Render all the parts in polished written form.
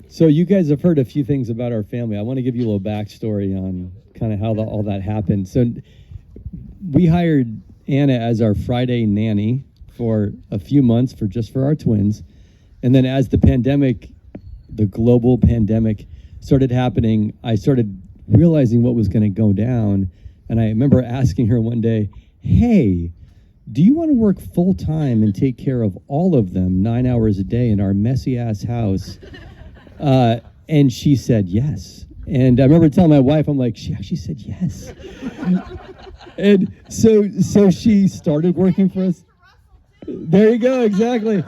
So you guys have heard a few things about our family. I want to give you a little backstory on kind of how all that happened. So we hired Anna as our Friday nanny for a few months for our twins. And then as the global pandemic started happening, I started realizing what was going to go down. And I remember asking her one day, hey, do you want to work full time and take care of all of them 9 hours a day in our messy ass house? And she said yes. And I remember telling my wife, I'm like, she said yes. And so she started working for us. There you go, exactly.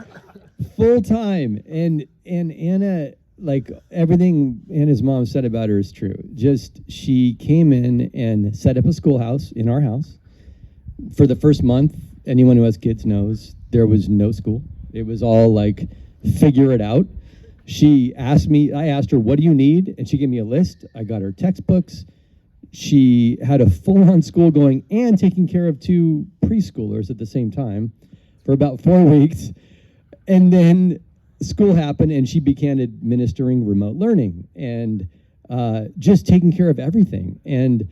Full time. And Anna, like everything Anna's mom said about her is true. Just she came in and set up a schoolhouse in our house. For the first month, anyone who has kids knows there was no school. It was all like figure it out. I asked her, what do you need? And she gave me a list. I got her textbooks. She had a full-on school going and taking care of 2 preschoolers at the same time for about 4 weeks. And then school happened and she began administering remote learning and just taking care of everything. And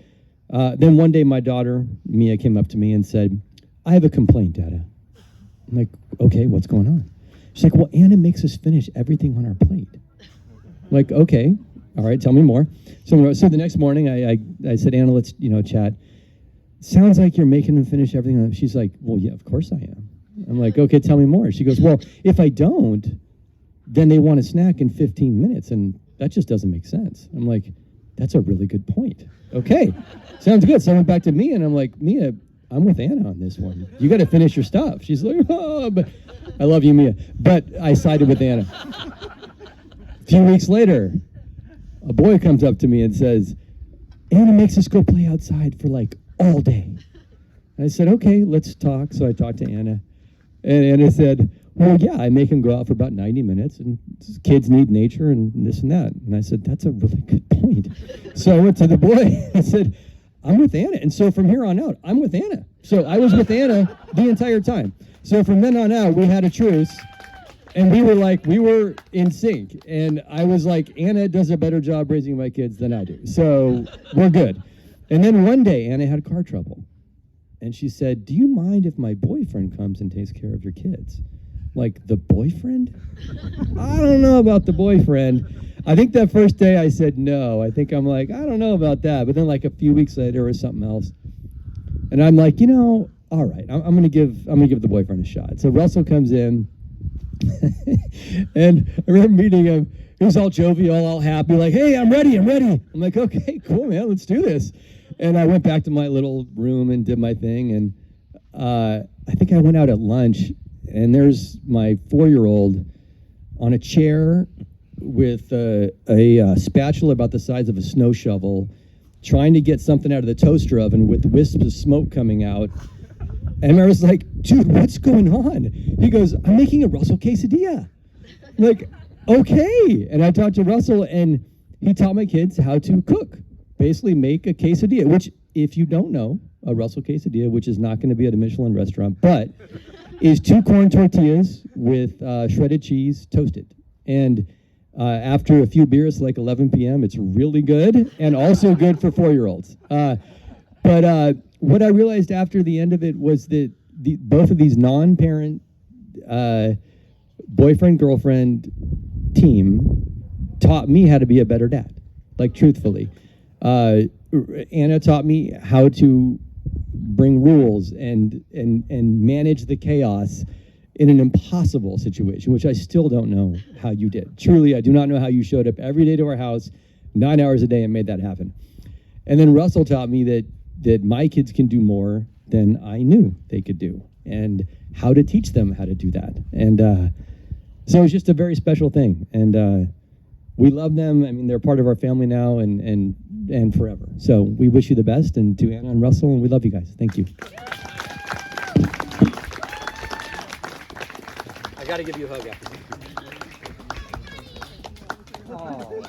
then one day my daughter, Mia, came up to me and said, I have a complaint, Dada. I'm like, okay, what's going on? She's like, well, Anna makes us finish everything on our plate. I'm like, okay, all right, tell me more. So the next morning, I said, Anna, let's chat. Sounds like you're making them finish everything. She's like, well, yeah, of course I am. I'm like, okay, tell me more. She goes, well, if I don't, then they want a snack in 15 minutes, and that just doesn't make sense. I'm like, that's a really good point. Okay, sounds good. So I went back to Mia, and I'm like, Mia, I'm with Anna on this one. You got to finish your stuff. She's like, oh, but I love you, Mia. But I sided with Anna. A few weeks later, a boy comes up to me and says, Anna makes us go play outside for like all day. And I said, okay, let's talk. So I talked to Anna. And Anna said, well, yeah, I make him go out for about 90 minutes, and kids need nature and this and that. And I said, that's a really good point. So I went to the boy. I said, I'm with Anna. And so from here on out, I'm with Anna. So I was with Anna the entire time. So from then on out, we had a truce. And we were in sync. And I was like, Anna does a better job raising my kids than I do. So we're good. And then one day, Anna had car trouble. And she said, do you mind if my boyfriend comes and takes care of your kids? Like, the boyfriend? I don't know about the boyfriend. I think that first day I said no. I think I'm like, I don't know about that. But then like a few weeks later, it was something else. And I'm like, all right, I'm gonna give the boyfriend a shot. So Russell comes in, and I remember meeting him. He was all jovial, all happy, like, hey, I'm ready. I'm like, okay, cool, man, let's do this. And I went back to my little room and did my thing. And I think I went out at lunch, and there's my 4-year-old on a chair with a spatula about the size of a snow shovel, trying to get something out of the toaster oven with wisps of smoke coming out. And I was like, dude, what's going on? He goes, I'm making a Russell quesadilla. I'm like, okay. And I talked to Russell, and he taught my kids how to cook, basically make a quesadilla, which, if you don't know, a Russell quesadilla, which is not going to be at a Michelin restaurant, but is 2 corn tortillas with shredded cheese toasted. And after a few beers, like 11 p.m., it's really good, and also good for 4-year-olds. But what I realized after the end of it was that both of these non-parent boyfriend-girlfriend team taught me how to be a better dad, like truthfully. Anna taught me how to bring rules and manage the chaos in an impossible situation, which I still don't know how you did. Truly, I do not know how you showed up every day to our house, 9 hours a day, and made that happen. And then Russell taught me that my kids can do more than I knew they could do, and how to teach them how to do that. And so it's just a very special thing. And we love them. I mean, they're part of our family now and forever. So we wish you the best, and to Anna and Russell, and we love you guys. Thank you. I got to give you a hug after. Oh,